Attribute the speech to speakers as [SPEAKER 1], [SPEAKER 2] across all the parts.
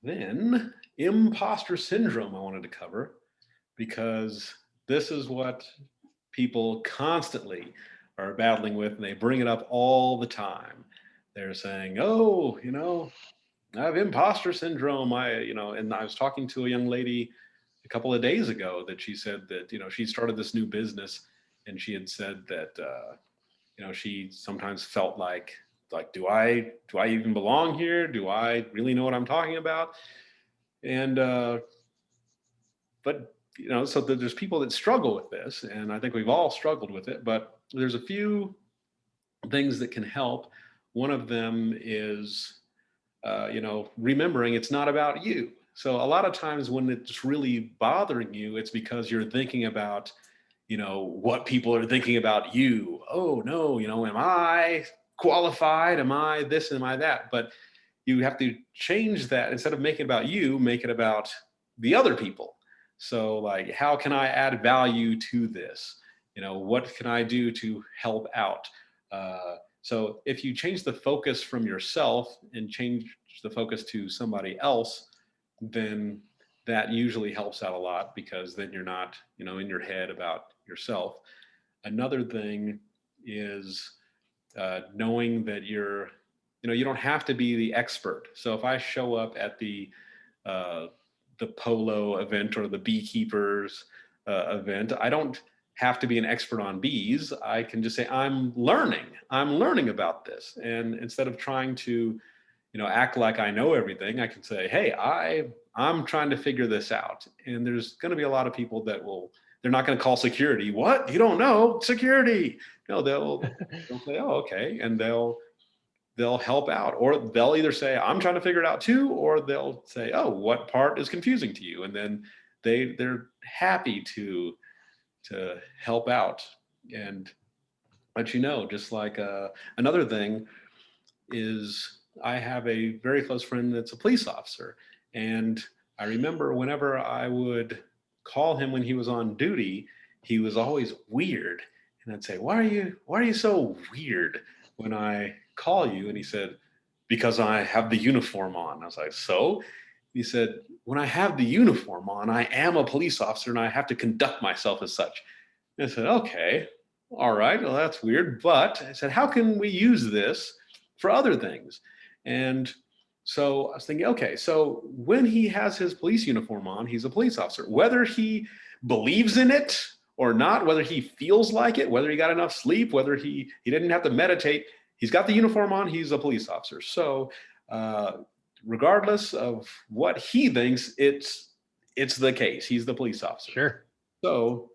[SPEAKER 1] Then imposter syndrome I wanted to cover because this is what people constantly are battling with, and they bring it up all the time. They're saying, "Oh, I have imposter syndrome." And I was talking to a young lady a couple of days ago that she said that she started this new business, and she had said that she sometimes felt like do I even belong here? Do I really know what I'm talking about? And but so there's people that struggle with this, and I think we've all struggled with it. But there's a few things that can help. One of them is remembering it's not about you. So a lot of times when it's really bothering you, it's because you're thinking about what people are thinking about you. Oh no, am I qualified? Am I this? Am I that? But you have to change that. Instead of making it about you, make it about the other people. So like, how can I add value to this? What can I do to help out? So if you change the focus from yourself and change the focus to somebody else, then that usually helps out a lot, because then you're not in your head about yourself. Another thing is knowing that you don't have to be the expert. So if I show up at uh, the polo event or the beekeepers event, I don't have to be an expert on bees. I can just say I'm learning about this. And instead of trying to act like I know everything, I can say, hey, I'm trying to figure this out. And there's going to be a lot of people that they're not going to call security. What? You don't know security? No, they'll say, oh, okay. And they'll help out, or they'll either say, I'm trying to figure it out too, or they'll say, oh, what part is confusing to you? And then they're happy to help out and let you know. Just like another thing is, I have a very close friend that's a police officer. And I remember whenever I would call him when he was on duty, he was always weird. And I'd say, why are you so weird when I call you? And he said, because I have the uniform on. I was like, so? He said, when I have the uniform on, I am a police officer and I have to conduct myself as such. And I said, okay, all right, well, that's weird. But I said, how can we use this for other things? And so I was thinking, okay, so when he has his police uniform on, he's a police officer. Whether he believes in it or not, whether he feels like it, whether he got enough sleep, whether he didn't have to meditate, he's got the uniform on, he's a police officer. So regardless of what he thinks, it's the case. He's the police officer.
[SPEAKER 2] Sure.
[SPEAKER 1] So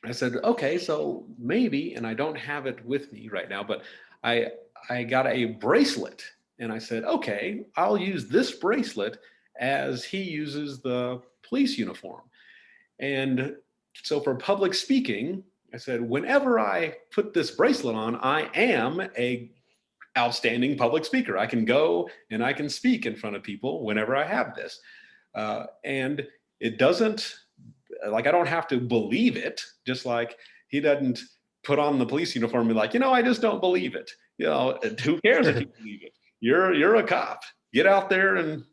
[SPEAKER 1] I said, okay, so maybe, and I don't have it with me right now, but I I got a bracelet, and I said, okay, I'll use this bracelet as he uses the police uniform. And so for public speaking, I said, whenever I put this bracelet on, I am a outstanding public speaker. I can go and I can speak in front of people whenever I have this. And it doesn't, like, I don't have to believe it, just like he doesn't put on the police uniform and be like, I just don't believe it. Who cares if you
[SPEAKER 2] Sure.
[SPEAKER 1] believe it? You're a cop. Get out there and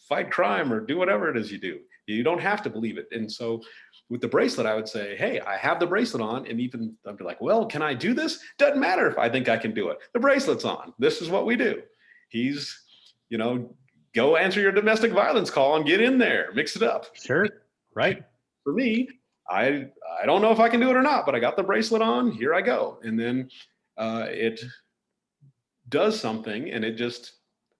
[SPEAKER 1] fight crime or do whatever it is you do. You don't have to believe it. And so with the bracelet, I would say, hey, I have the bracelet on. And even I'd be like, well, can I do this? Doesn't matter if I think I can do it. The bracelet's on. This is what we do. He's, go answer your domestic violence call and get in there, mix it up.
[SPEAKER 2] Sure. Right.
[SPEAKER 1] For me, I don't know if I can do it or not, but I got the bracelet on. Here I go. And then it does something, and it just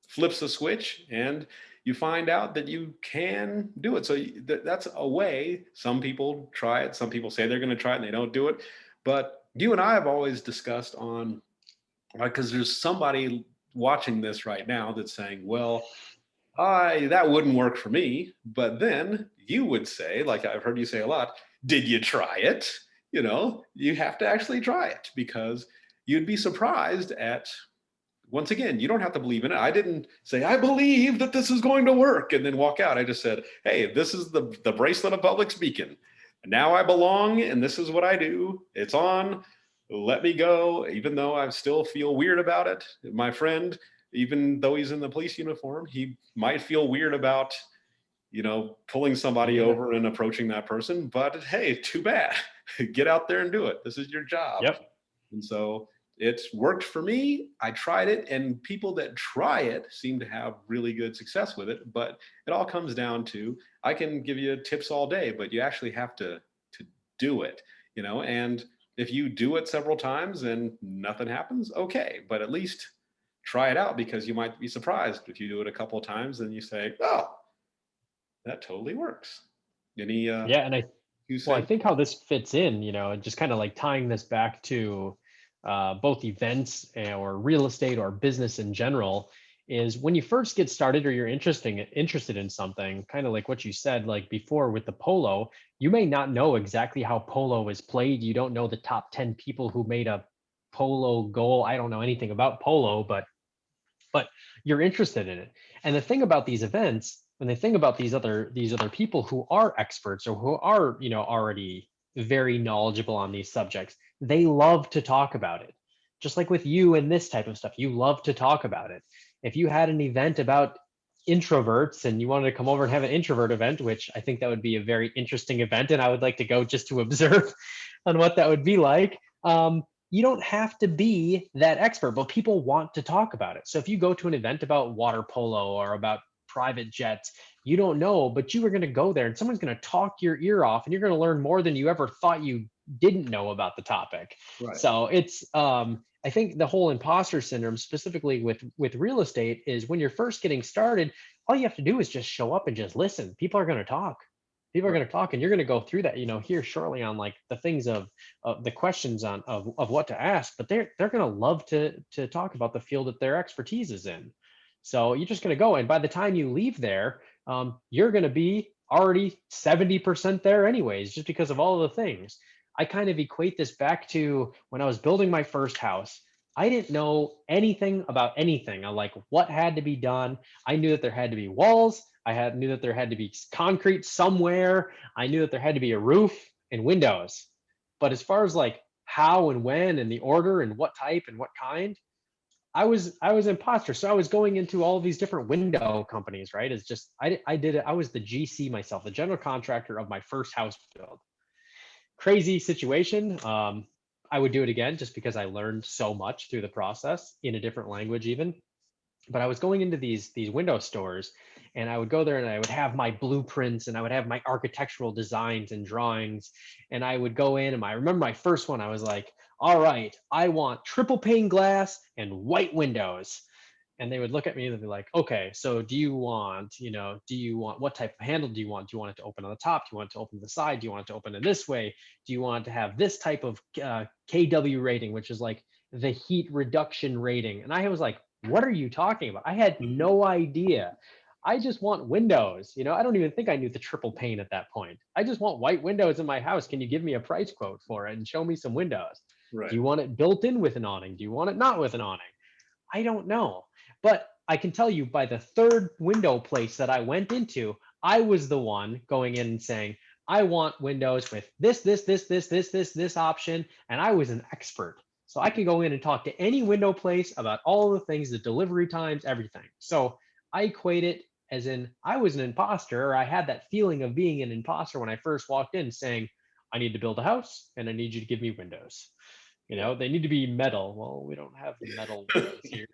[SPEAKER 1] flips the switch, and you find out that you can do it. So that's a way. Some people try it. Some people say they're going to try it and they don't do it. But you and I have always discussed on, like, because there's somebody watching this right now that's saying, well, that wouldn't work for me. But then you would say, like I've heard you say a lot, did you try it? You have to actually try it, because you'd be surprised at, once again, you don't have to believe in it. I didn't say, I believe that this is going to work, and then walk out. I just said, hey, this is the bracelet of public speaking. Now I belong, and this is what I do. It's on. Let me go, even though I still feel weird about it. My friend even though he's in the police uniform, he might feel weird about, pulling somebody
[SPEAKER 2] Yeah.
[SPEAKER 1] over and approaching that person. But hey, too bad. Get out there and do it. This is your job.
[SPEAKER 2] Yep.
[SPEAKER 1] And so it's worked for me. I tried it, and people that try it seem to have really good success with it. But it all comes down to, I can give you tips all day, but you actually have to do it, and if you do it several times and nothing happens, okay, but at least try it out, because you might be surprised if you do it a couple of times and you say, oh, that totally works. Any
[SPEAKER 2] Yeah. And
[SPEAKER 1] two
[SPEAKER 2] well, I
[SPEAKER 1] cents?
[SPEAKER 2] think how this fits in, and just kind of like tying this back to both events or real estate or business in general, is when you first get started or you're interested in something, kind of like what you said, like before with the polo, you may not know exactly how polo is played. You don't know the top 10 people who made a polo goal. I don't know anything about polo, but you're interested in it. And the thing about these events, when they think about these other people who are experts or who are, already very knowledgeable on these subjects, they love to talk about it. Just like with you and this type of stuff, you love to talk about it. If you had an event about introverts and you wanted to come over and have an introvert event, which I think that would be a very interesting event, and I would like to go just to observe on what that would be like. You don't have to be that expert, but people want to talk about it. So if you go to an event about water polo or about private jets, you don't know, but you are going to go there and someone's going to talk your ear off and you're going to learn more than you ever thought you didn't know about the topic.
[SPEAKER 1] Right.
[SPEAKER 2] So it's I think the whole imposter syndrome, specifically with real estate, is when you're first getting started, all you have to do is just show up and just listen. People are going to talk. People are
[SPEAKER 1] Right.
[SPEAKER 2] going to talk, and you're going to go through that, here shortly on like the things of the questions of what to ask, but they're going to love to talk about the field that their expertise is in. So you're just going to go, and by the time you leave there, you're going to be already 70% there anyways, just because of all of the things. I kind of equate this back to when I was building my first house. I didn't know anything about anything. I like what had to be done. I knew that there had to be walls. Knew that there had to be concrete somewhere. I knew that there had to be a roof and windows. But as far as like how and when and the order and what type and what kind, I was imposter. So I was going into all of these different window companies, right? It's just I did it. I was the GC myself, the general contractor of my first house build. Crazy situation. I would do it again just because I learned so much through the process in a different language even. But I was going into these window stores, and I would go there and I would have my blueprints and I would have my architectural designs and drawings, and I would go in and I remember my first one. I was like, all right, I want triple pane glass and white windows. And they would look at me and they'd be like, okay, so do you want what type of handle do you want? Do you want it to open on the top? Do you want it to open to the side? Do you want it to open in this way? Do you want it to have this type of KW rating, which is like the heat reduction rating? And I was like, what are you talking about? I had no idea. I just want windows. I don't even think I knew the triple pane at that point. I just want white windows in my house. Can you give me a price quote for it and show me some windows? Do
[SPEAKER 1] Right.
[SPEAKER 2] you want it built in with an awning? Do you want it not with an awning? I don't know. But I can tell you by the third window place that I went into, I was the one going in and saying, I want windows with this option. And I was an expert. So I could go in and talk to any window place about all the things, the delivery times, everything. So I equate it as in I was an imposter, or I had that feeling of being an imposter when I first walked in saying, I need to build a house and I need you to give me windows.
[SPEAKER 1] Yeah.
[SPEAKER 2] They need to be metal. Well, we don't have metal windows here.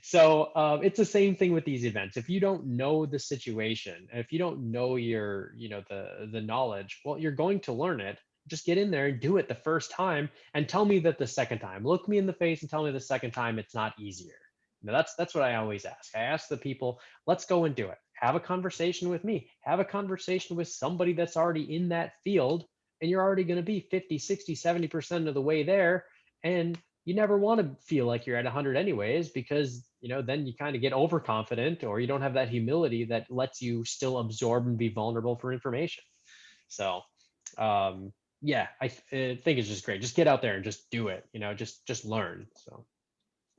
[SPEAKER 2] So it's the same thing with these events. If you don't know the situation, if you don't know the knowledge, well, you're going to learn it. Just get in there and do it the first time, and tell me that the second time. Look me in the face and tell me the second time it's not easier. That's what I always ask. I ask the people, let's go and do it. Have a conversation with me. Have a conversation with somebody that's already in that field, and you're already going to be 50, 60, 70% of the way there. And you never want to feel like you're at 100 anyways, because then you kind of get overconfident, or you don't have that humility that lets you still absorb and be vulnerable for information. So yeah, I think it's just great. Just get out there and just do it. Just learn. So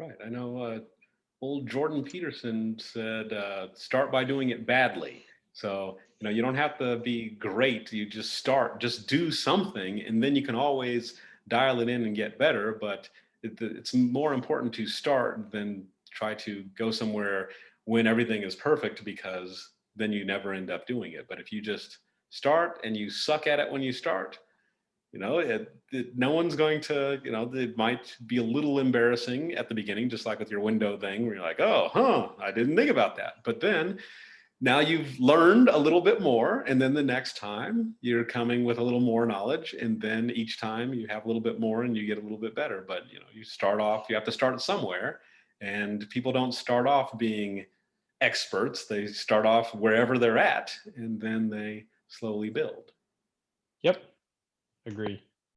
[SPEAKER 1] Right. I know old Jordan Peterson said, start by doing it badly. So, you don't have to be great. You just start, just do something, and then you can always dial it in and get better. But it's more important to start than try to go somewhere when everything is perfect, because then you never end up doing it. But if you just start and you suck at it when you start, no one's going to, it might be a little embarrassing at the beginning, just like with your window thing, where you're like, oh, I didn't think about that. But then now you've learned a little bit more, and then the next time you're coming with a little more knowledge, and then each time you have a little bit more and you get a little bit better. But you have to start somewhere, and people don't start off being experts. They start off wherever they're at, and then they slowly build.
[SPEAKER 2] Yep. Agree.